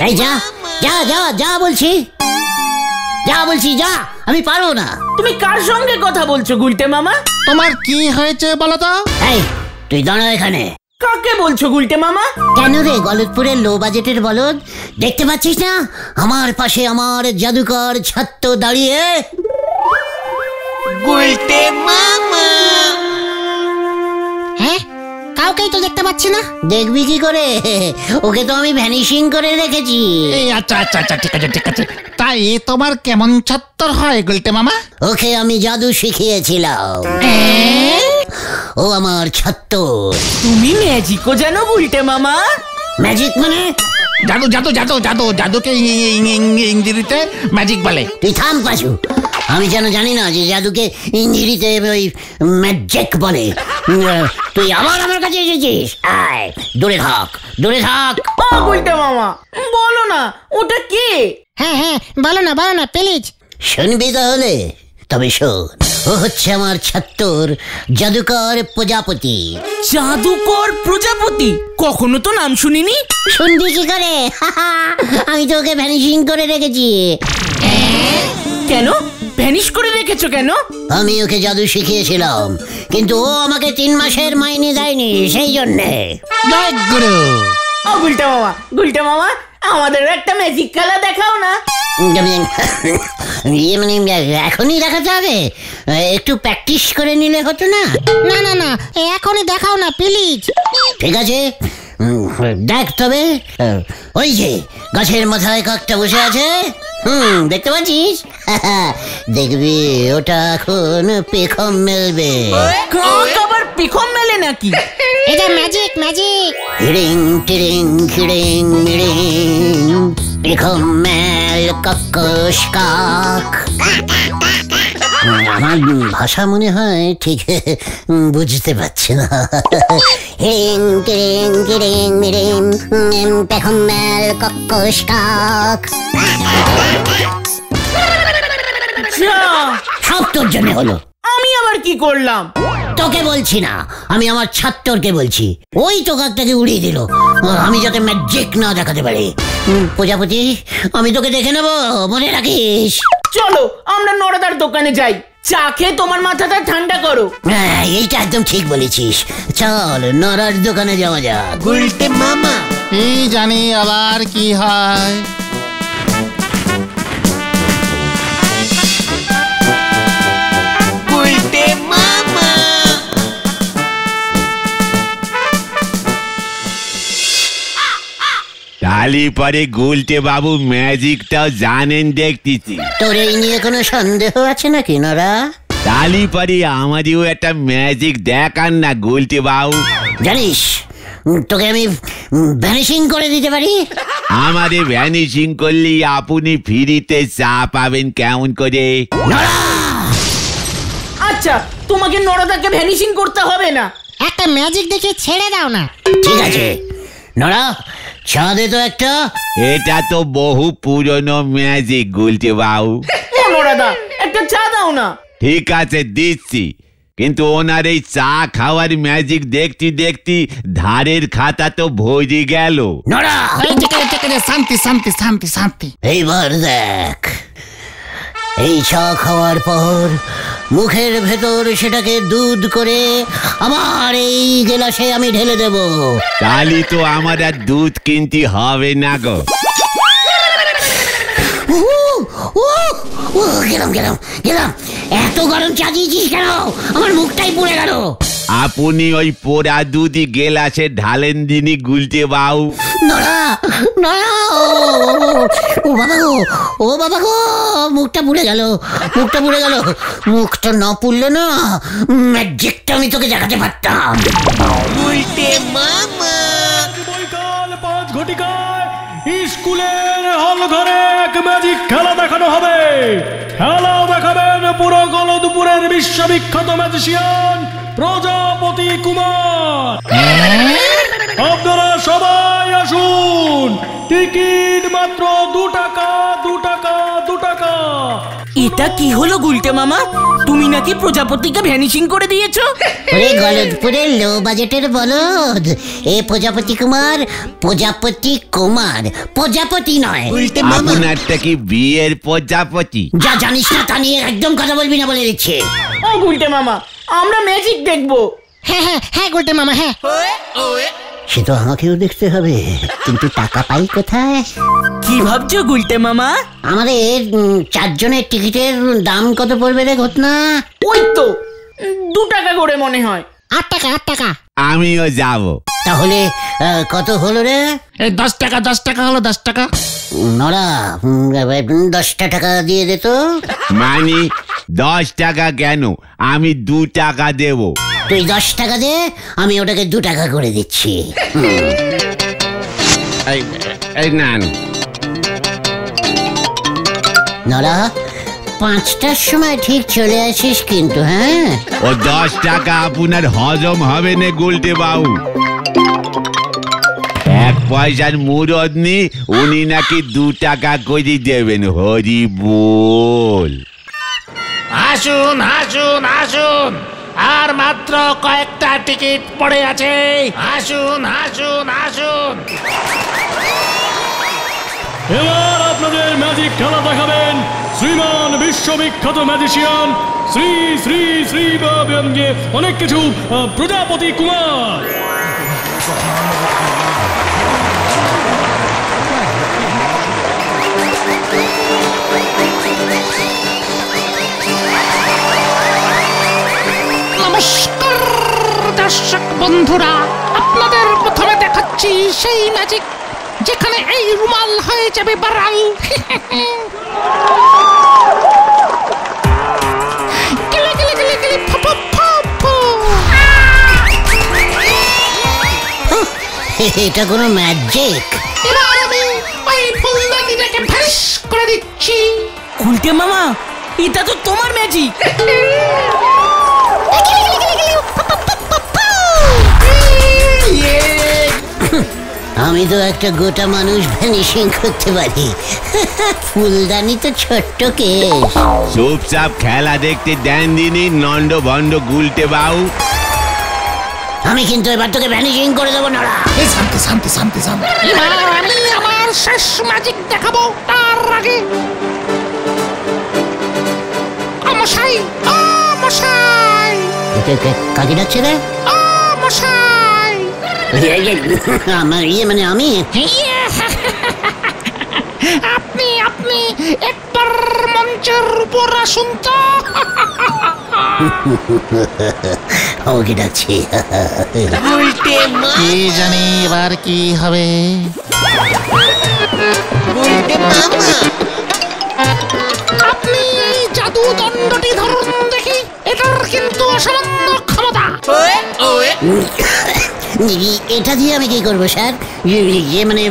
এই যা যা যা যা বলছি, যা বলছি যা, আমি পারবো না। তুমি কার সঙ্গে কথা বলছো গুলটে মামা? তোমার কি হয়েছে বলো তো? এই তুই দাঁড়া এখানে। কাকে বলছো গুলটে মামা? কেন রে গলতপুরের লো বাজেটের বলদ, দেখতে পাচ্ছিস না আমার পাশে আমার জাদুকর ছাত্র দাঁড়িয়ে? গুলটে মামা। হ্যাঁ, কাউকেই তো দেখতে পাচ্ছি না। দেখবি কি করে, ওকে তো আমি ভ্যানিশিং করে রেখেছি। এই আচ্ছা আচ্ছা আচ্ছা, ঠিক আছে ঠিক আছে। তাই তোমার কেমন ছাত্র হয় গুলটে মামা? ওকে আমি জাদু শিখিয়েছিলাম, ও আমার ছাত্র। তুমি ম্যাজিকও জানো গুলটে মামা? ম্যাজিক মানে? জাদু জাদু জাদু জাদু জাদুকে ইংরেজিতে ম্যাজিক বলে। তুই থাম পাশু, আমি যেন জানি না যে জাদুকে ইংরেজিতে ওই ম্যাজিক বলে। তুই আবার আমার কাছে এসেছিস, আয় দূরে থাক, দূরে থাক। ও গুলটে মামা বলো না, ওটা কে? হ্যাঁ হ্যাঁ, বলো না প্লিজ। শুনবি তাহলে? তবে শোন, ও হচ্ছে আমার ছাত্র জাদুকর প্রজাপতি। জাদুকর প্রজাপতি? কখনো তো নাম শুনিনি। শুনবি কি করে? আমি তো ওকে ভ্যানিশিং করে রেখেছি। কেন ভ্যানিশ করে রেখেছো কেন? আমি ওকে জাদু শিখিয়েছিলাম, কিন্তু ও আমাকে 3 মাসের মাইনে দেয়নি, সেই জন্যে। জয় গুরু। ও গুলটে মামা আমাদের একটা ম্যাজিক খেলা দেখাও না। মানে এখনই দেখাতে হবে? একটু প্র্যাকটিস করে নিলে হতো না? না না না, এখনই দেখাও না প্লিজ। ঠিক আছে, দেখ তবে। ওই যে গাছের মাথায় কাকটা বসে আছে, দেখতে পাচ্ছিস? দেখবি ওটা এখন পেখম মেলবে। কাক আবার পেখম মেলে নাকি? এটা ম্যাজিক ম্যাজিক। হিড়িং টিড়িং খিড়িং মিড়িং, পেখম মেল কক্কস কাক। আমার ভাষা মনে হয় ঠিক বুঝতে পারছি না। হিড়িং টিড়িং খিড়িং মিড়িং, পেখম মেল কক্কস কাক। সব তোর জন্য হলো। আমি আবার কি করলাম? তোকে বলছি না, আমি আমার ছাত্রকে বলছি। ওই তো কাকটাকে উড়িয়ে দিল, আমি যাতে ম্যাজিক না দেখাতে পারি। প্রজাপতি, আমি তোকে দেখে নেবো, মনে রাখিস। চলো আমরা নড়াদার দোকানে যাই, চা খেয়ে তোমার মাথাটা ঠান্ডা করো। হ্যাঁ, এইটা একদম ঠিক বলেছিস। চল নড়ার দোকানে যাওয়া যাক। গুলটে মামা। এই জানি আবার কি হয়। গুলটে মামা। তালি পরে গুলটে বাবু ম্যাজিকটাও জানেন দেখতেছি। তোর এই নিয়ে কোনো সন্দেহ আছে নাকি নরা? তালি পরে আমাদেরও একটা ম্যাজিক দেখান না গুলটে বাবু। জানিস তোকে আমি ভ্যানিশিং করে দিতে পারি। আমাদের ভ্যানিশিং করলে আপনি ফ্রিতে চা পাবেন কেমন করে? আচ্ছা, তোমাকে নড়াদাকে ভ্যানিশিং করতে হবে না। একটা ম্যাজিক দেখে ছেড়ে দাও না। ঠিক আছে নরা, চা দে তো একটা। এটা তো বহু পুরনো ম্যাজিক গুলটে বাবু। ও নড়াদা, একটা চা দাও না। ঠিক আছে দিচ্ছি, কিন্তু ওনার এই চা খাওয়ার ম্যাজিক দেখতে দেখতে ধারের খাতা তো ভরে গেল। নরা, এই ঠিক আছে ঠিক আছে, শান্তি শান্তি শান্তি শান্তি। এইবার দেখ, এই চা খাওয়ার পর মুখের ভেতর সেটাকে দুধ করে আমার এই গেলাসে আমি ঢেলে দেব। তালি তো আমার আর দুধ কিনতে হবে না গো। গেলাম গেলাম গেলাম। এত গরম চা দিয়েছিস কেন? আমার মুখটাই পুড়ে গেল। আপনি ওই পোড়া দুধই গেলাসে ঢালেন দিনই গুলটে বাবু। নড়া নড়া, ও বাবা গো, ও বাবা গো, মুখটা পুড়ে গেল, মুখটা পুড়ে গেল। মুখটা না পুড়লে না ম্যাজিকটা আমি তোকে দেখাতে পারতাম। গুলটে মামা। বৈকাল 5 ঘটিকায় স্কুলের হল ঘরে এক ম্যাজিক খেলা দেখানো হবে। খেলা দেখাবেন পুরো গলদপুরের বিশ্ববিখ্যাত ম্যাজিশিয়ান প্রজাপতি কুমার। আপনারা সবাই আসুন, টিকিট মাত্র 2 টাকা 2 টাকা 2 টাকা। এ এটা কি হলো গুলটে মামা? তুমি নাকি প্রজাপতিকে ভ্যানিশিং করে দিয়েছো? ওরে গলদপুরের লো বাজেটের বলদ, এ প্রজাপতি কুমার, প্রজাপতি কুমার, প্রজাপতি নয়। আপনারটা কি বিয়ের প্রজাপতি? যা জানিস না তা নিয়ে একদম কথা বলবি না বলে দিচ্ছে। ও গুলটে মামা, আমরা ম্যাজিক দেখবো। হ্যাঁ হ্যাঁ হ্যাঁ গুলটে মামা, হ্যাঁ। সে তো আমাকেও দেখতে হবে, কিন্তু টাকা পাই কোথায়? কি ভাবছো গুলটে মামা? আমাদের 4 জনের টিকিটের দাম কত পড়বে রে ঘটনা? ওই তো 2 টাকা করে মনে হয়। 8 টাকা 8 টাকা। আমিও যাব। তাহলে কত হলো রে? এই 10 টাকা হলো, 10 টাকা। নড়া 10টা টাকা দিয়ে দে তো। মানে 10 টাকা কেন? আমি 2 টাকা দেব। তুই 10 টাকা দে, আমি ওটাকে 2 টাকা করে দিচ্ছি। এই নেন। নড়া 5টার সময় ঠিক চলে আসিস কিন্তু, হ্যাঁ? ও 10 টাকা আপনার হজম হবে না গুলটে বাবু। 1 পয়সার মুরদ নি, উনি নাকি 2 টাকা করে দেবেন। হরি বল। আসুন আসুন আসুন, আর মাত্র কয়েকটা টিকিট পড়ে আছে। আসুন আসুন আসুন। এবার আপনাদের ম্যাজিক খেলা দেখাবেন শ্রীমান বিশ্ববিখ্যাত ম্যাজিশিয়ান শ্রী শ্রী শ্রী অনেক কিছু প্রজাপতি কুমার। নমস্কার দর্শক বন্ধুরা, আপনাদের প্রথমে দেখাচ্ছি সেই ম্যাজিক যেখানে এই রুমাল হয়ে যাবে বারাল। গিলে গিলে গিলে গিলে ফপ ফপ ফপ। এটা কোনো ম্যাজিক? এবার আমি ওই ফুলদানিটাকে ভ্যানিশ করে দিচ্ছি। গুলটে মামা, এটা তো তোমার ম্যাজিক। আমি তো একটা গোটা মানুষ ভ্যানিশিং করতে পারি। ফুলদানি তো ছোট্ট কেস। চুপচাপ খেলা দেখতে দেন দিনই নন্ড ভন্ড গুলটে বাবু। আমি কিন্তু এবার তোকে ভ্যানিশিং করে দেবো না। শান্তি শান্তি শান্তি শান্তি। এবার আমি আমার শেষ ম্যাজিক দেখাবো, তার আগে মশাই, মশাই, কাকে ডাকছে রে? মশাই। আমার মানে আমি। আপনি আপনি একবার মঞ্চের উপর আসুন তো। আমাকে ডাকছি। উল্টে মামা, কি জানি এবার কি হবে। উল্টে মামা, আপনি এই জাদু দণ্ডটি ধরুন দেখি, এটার কিন্তু অসামান্য ক্ষমতা। এটা দিয়ে আমি কি করবো স্যার? ইয়ে মানে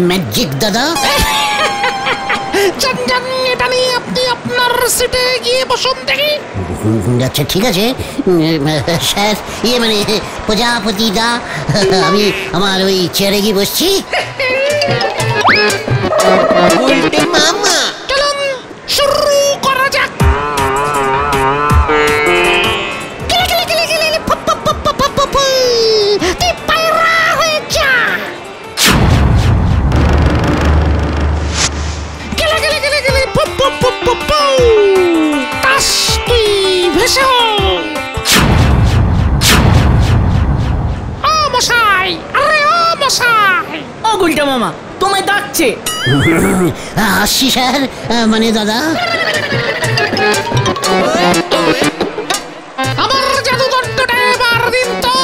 ম্যাজিক দাদা। জান জান, এটা নিয়ে আপনি আপনার সিটে গিয়ে বসুন দেখি। আচ্ছা ঠিক আছে স্যার, ইয়ে মানে প্রজাপতি দা, আমি আমার ওই চেয়ারে গিয়ে বসছি। উল্টে মামা, চলুন শুরু করা যাক। গিলে গিলে গিলে গিলে গিলে ফপ ফপ ফপ ফপ ফপ ফপ। তুই পায়রা হয়ে যা। গিলে গিলে গিলে গিলে ফপ ফপ ফপ ফপ ফপ। তাস তুই ভেসে হ। ও মশাই, আরে ও মশাই। ও গুলটে মামা, তোমায় ডাকছে। আসছি স্যার, মানে দাদা। আমার জাদুদণ্ডটা এবার দিন তো।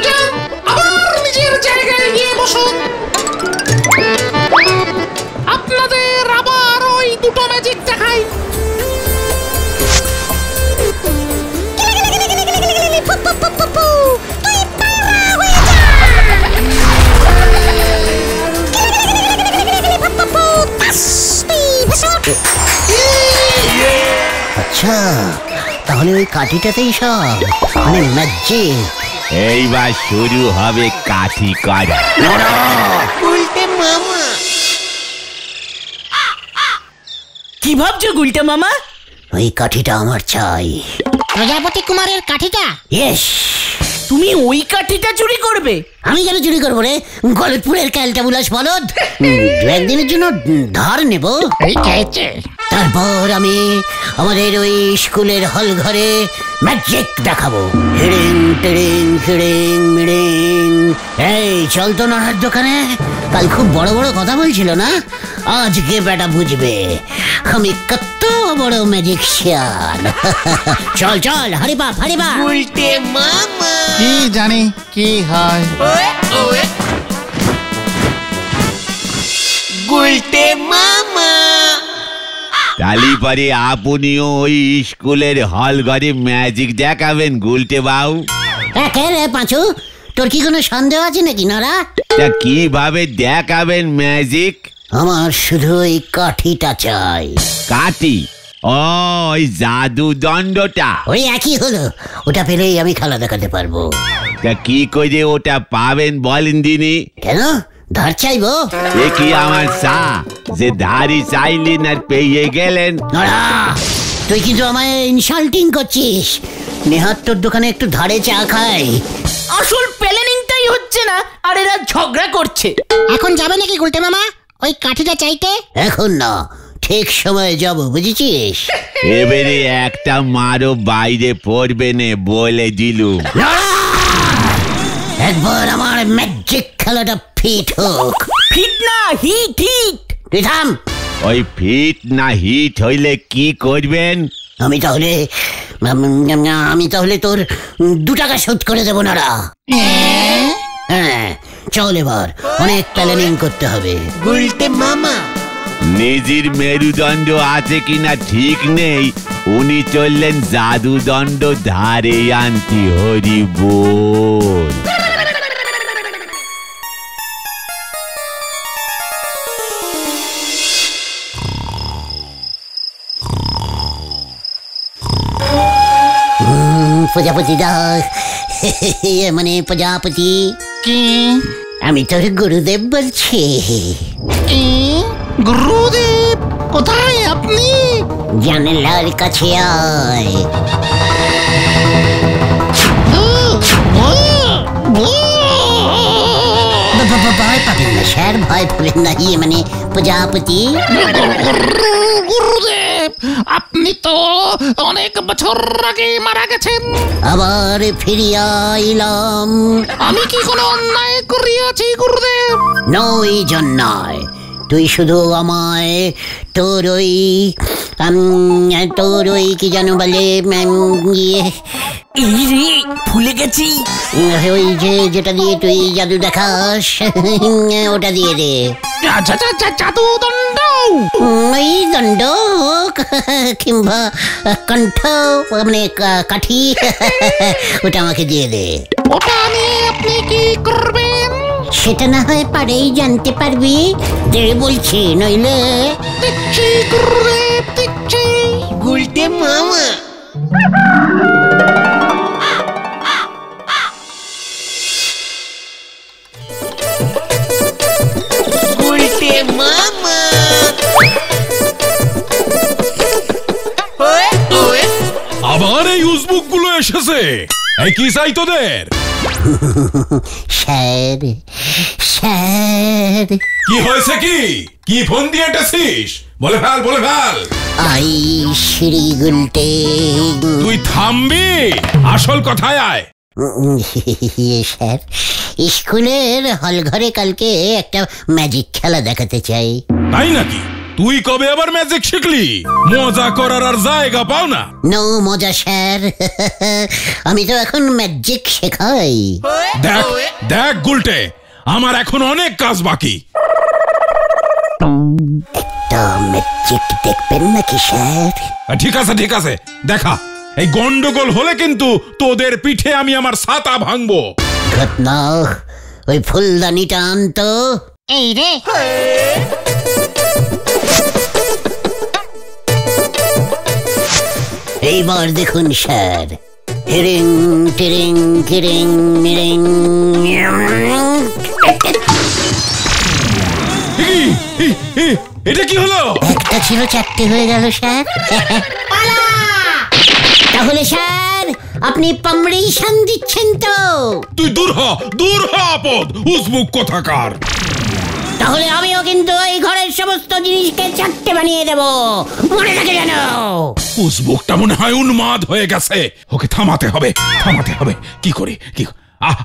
যান, আবার নিজের জায়গায় গিয়ে বসুন। আপনাদের আবার ওই দুটো ম্যাজিক দেখাই। আচ্ছা, তাহলে ওই কাঠিটাতেই সব মানে ম্যাজিক। এইবার শুরু হবে কাঠি করা। উল্টে মামা, কি ভাবছো গুলটে মামা? ওই কাঠিটা আমার চাই। প্রজাপতি কুমারের কাঠিটা? ইয়েস। তুমি ওই কাঠিটা চুরি করবে? আমি কেন চুরি করবো রে, গলতপুরের ক্যালটাবুলাস বলদ। দু একদিনের জন্য ধার নেব। এই খেয়েছে। তারপর আমি আমাদের ওই স্কুলের হল ঘরে ম্যাজিক দেখাবো। হিড়িং টিড়িং হিড়িং মিড়িং। এই চল তো নড়ার দোকানে। কাল খুব বড় বড় কথা বলছিল না, আজকে বেটা বুঝবে আমি কত বড় ম্যাজিকশিয়ান। চল চল হারিবা হারিবা। উল্টে মামা কি জানি কি হয়। উল্টে মামা তালি পরে আপনিও ওই স্কুলের হল ঘরে ম্যাজিক দেখাবেন গুলটে বাবু? কে রে পাঁচু, তোর কি কোনো সন্দেহ আছে নাকি নরা? তা কিভাবে দেখাবেন ম্যাজিক? আমার শুধু ওই কাঠিটা চাই। কাটি? ও ওই জাদু দণ্ডটা? ওই একই হলো, ওটা পেলেই আমি খেলা দেখাতে পারবো। তা কি করে ওটা পাবেন বলেন দিনি? কেন ধার চাইবো? এ কি আমার চা যে ধারি চাইলেন আর পেয়ে গেলেন? নড়া, তুই কিন্তু আমায় ইনসাল্টিং করছিস। নেহাত তোর দোকানে একটু ধারে চা খাই। আসল প্ল্যানিংটাই হচ্ছে না আর এরা ঝগড়া করছে। এখন যাবে নাকি গুলটে মামা ওই কাঠিটা চাইতে? এখন না, ঠিক সময়ে যাব, বুঝেছিস? এবারে একটা মারো বাইরে পড়বে নে বলে দিলুম। একবার আমার ম্যাজিক খেলাটা ফিট হোক। ফিট না হিট হিট। তুই থাম। ওই ফিট না হিট হইলে কি করবেন? আমি তাহলে তোর 2 টাকা শোধ করে দেবো নারা। হ্যাঁ চল, এবার অনেক প্ল্যানিং করতে হবে। উল্টে মামা নিজের মেরুদণ্ড আছে কিনা ঠিক নেই, উনি চললেন জাদুদণ্ড ধারে আনতে। হরি বল। প্রজাপতি দা, মানে প্রজাপতি, কি আমি তোর গুরুদেব বলছি। কি? গুরুদেব কোথায় আপনি? জানালার কাছে আয়। ভয় পাবেন না স্যার, ভয় পাবেন না। মানে প্রজাপতি। গুরুদেব আপনি তো অনেক বছর আগে মারা গেছেন। আবার ফিরিয়া আইলাম। আমি কি কোনো অন্যায় করিয়াছি গুরুদেব? নই জন্যই, তুই শুধু আমায় তোর ওই কি যেন বলে ইয়ে, এই রে ভুলে গেছি। ওই যেটা দিয়ে তুই জাদু দেখাস, ওটা দিয়ে দে। জাদুদণ্ড? ওই দণ্ড কিংবা কণ্ঠ, মানে কাঠি, ওটা আমাকে দিয়ে দে। ওটা নিয়ে আপনি কি করবেন? সেটা না হয় পারেই জানতে পারবি, দে বলছি, নইলে। দিচ্ছি গুরুদেব দিচ্ছি। উল্টে মামা উল্টে মামা আবার এই উজবুক গুলো এসেছে। এই কি চাই তোদের? Sir, sir. কি হয়েছে? কি ফোন দিয়ে এটেছিস? বলে ফেল বলে ফেল। আই শ্রী গুলটে। তুই থামবি, আসল কথায় আয়। স্যার, স্কুলের হল ঘরে কালকে একটা ম্যাজিক খেলা দেখাতে চাই। তাই নাকি? তুই কবে আবার ম্যাজিক শিখলি? মজা করার আর জায়গা পাও না। নো মজা স্যার, আমি তো এখন ম্যাজিক শেখাই। দেখ দেখ গুলটে, আমার এখন অনেক কাজ বাকি। একটা ম্যাজিক দেখবেন নাকি স্যার? ঠিক আছে ঠিক আছে, দেখা। এই গন্ডগোল হলে কিন্তু তোদের পিঠে আমি আমার ছাতা ভাঙবো। ঘটনা, ওই ফুলদানিটা আনতো। এই রে এইবার দেখুন স্যার, হিরিং টিরিং কিরিং মিরিং। এটা কি হলো? একটা ছিল 4টে হয়ে গেল স্যার। তাহলে স্যার আপনি পারমিশন দিচ্ছেন তো? তুই দূর হ আপদ, উজবুক কোথাকার। তাহলে আমিও কিন্তু এই ঘরের সমস্ত জিনিসকে 4টে বানিয়ে দেব, মনে থাকে যেন। উজবুকটা মনে হয় উন্মাদ হয়ে গেছে, ওকে থামাতে হবে। কি করি?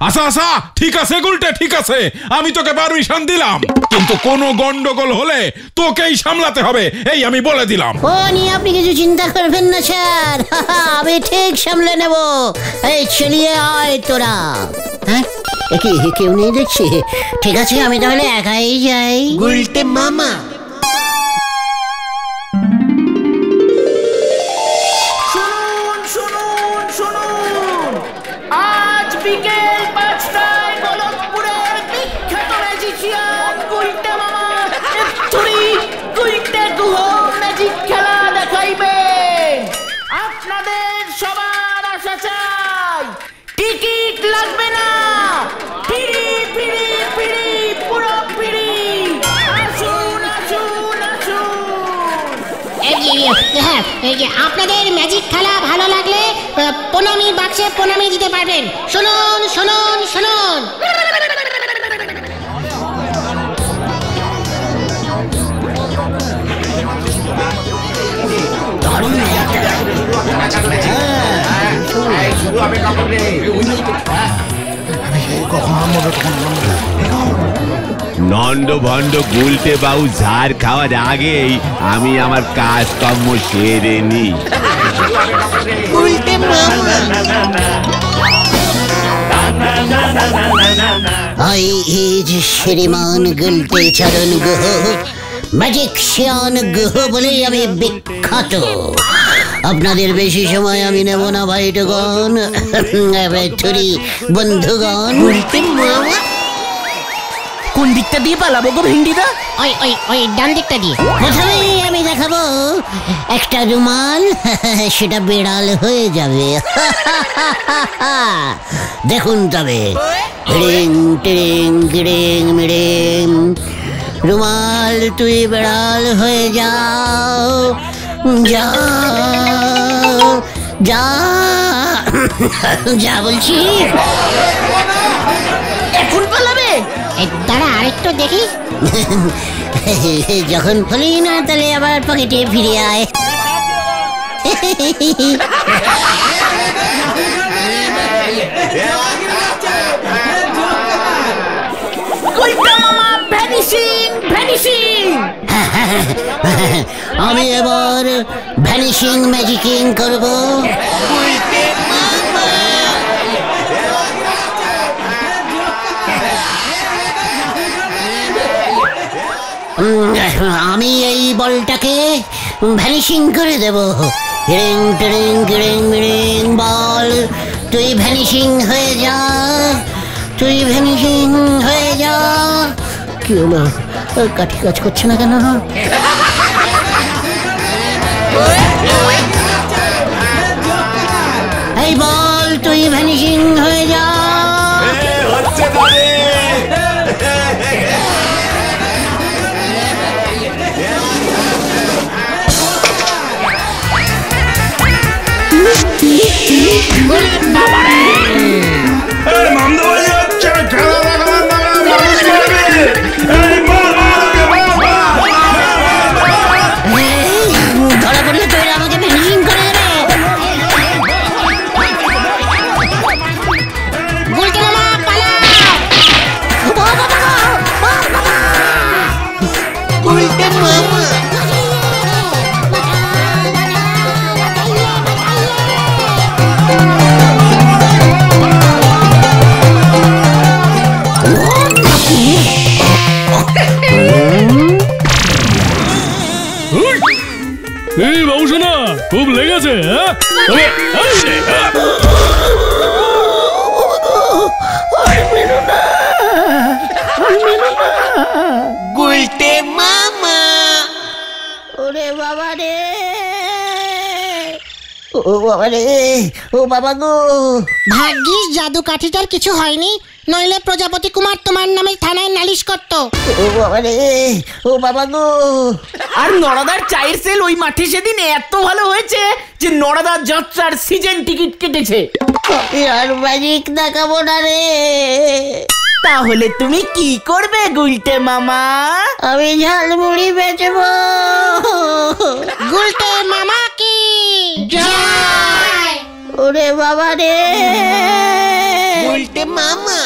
আচ্ছা ঠিক আছে গুলটে, ঠিক আছে, আমি তোকে পারমিশন দিলাম, কিন্তু কোনো গন্ডগোল হলে তোকেই সামলাতে হবে, এই আমি বলে দিলাম। ও নিয়ে আপনি কিছু চিন্তা করবেন না স্যার, আমি ঠিক সামলে নেব। এই চলিয়ে আয় তোরা। হ্যাঁ, কেউ নেই দেখছি। ঠিক আছে, আমি তাহলে একাই যাই। গুলটে মামা। শুনুন, আজ বিকেল 5টায় গলতপুরের বিখ্যাত ম্যাজিশিয়ান গুলটে মামা গুলটে গুহ ম্যাজিক খেলা দেখাইবেন। আপনাদের সবার আসা চাই, টিকিট লাগবে না, ফ্রি পুরো ফ্রি। আসুন। হ্যাঁ, আপনাদের ম্যাজিক খেলা ভালো লাগলে প্রণামী বাক্সে প্রণামী দিতে পারবেন। শুনুন। নন্দ ভণ্ড গুলটে বাবু ঝাড় খাওয়ার আগেই আমি আমার কাজকর্ম সেরে নি। গুলটে মামা। I is শ্রীমান গুলটে চরণ গুহ, ম্যাজিকশিয়ান গুহ বলেই আমি বিখ্যাত। আপনাদের বেশি সময় আমি নেব না ভাইটগণ, বন্ধুগণ। গুলটে মামা। কোন দিকটা দিয়ে পালাবো গো ভেন্ডিদা? ওই ডান দিকটা দিয়ে। প্রথমেই আমি দেখাবো একটা রুমাল, সেটা বেড়াল হয়ে যাবে। দেখুন তবে, রিং টিরিং গিরিং মিরিং, রুমাল তুই বেড়াল হয়ে যাও, যা বলছি। এখন পালাবে? দাঁড়া আরেকটু দেখি। যখন খুলি না তাহলে আবার পকেটে ফিরে আয়। আমি এবার ভ্যানিশিং ম্যাজিকিং করবো। গুলটে মামা। আমি এই বলটাকে ভ্যানিশিং করে দেব। রিং টিরিং গিরিং মিরিং, বল তুই ভ্যানিশিং হয়ে যা। কি হলো, কাঠি কাজ করছে না কেন? এই বল তুই ভ্যানিশিং হয়ে যা। ধরা পড়লে তুই আমাকে ভ্যানিশিং করে দেবে। গুলটে মামা পালাও। গুলটে মামা। এই বাবুসোনা, খুব লেগেছে? গুলটে মামা। ওরে বাবা রে, ও ও বাবা রে, ও বাবা গো। ভাগ্যিস জাদু কাঠিটার কিছু হয়নি, নইলে প্রজাপতি কুমার তোমার নামে থানায় নালিশ করতো। ও বাবা রে, ও বাবা গো। আর নড়াদার চায়ের সেল ওই মাঠে সেদিন এত ভালো হয়েছে যে নড়াদার যাত্রার সিজন টিকিট কেটেছে। আর ম্যাজিক দেখাবো না রে। তাহলে তুমি কি করবে গুলটে মামা? আমি ঝালমুড়ি বেচবো। গুলটে মামা কি জয়। ওরে বাবা রে। গুলটে মামা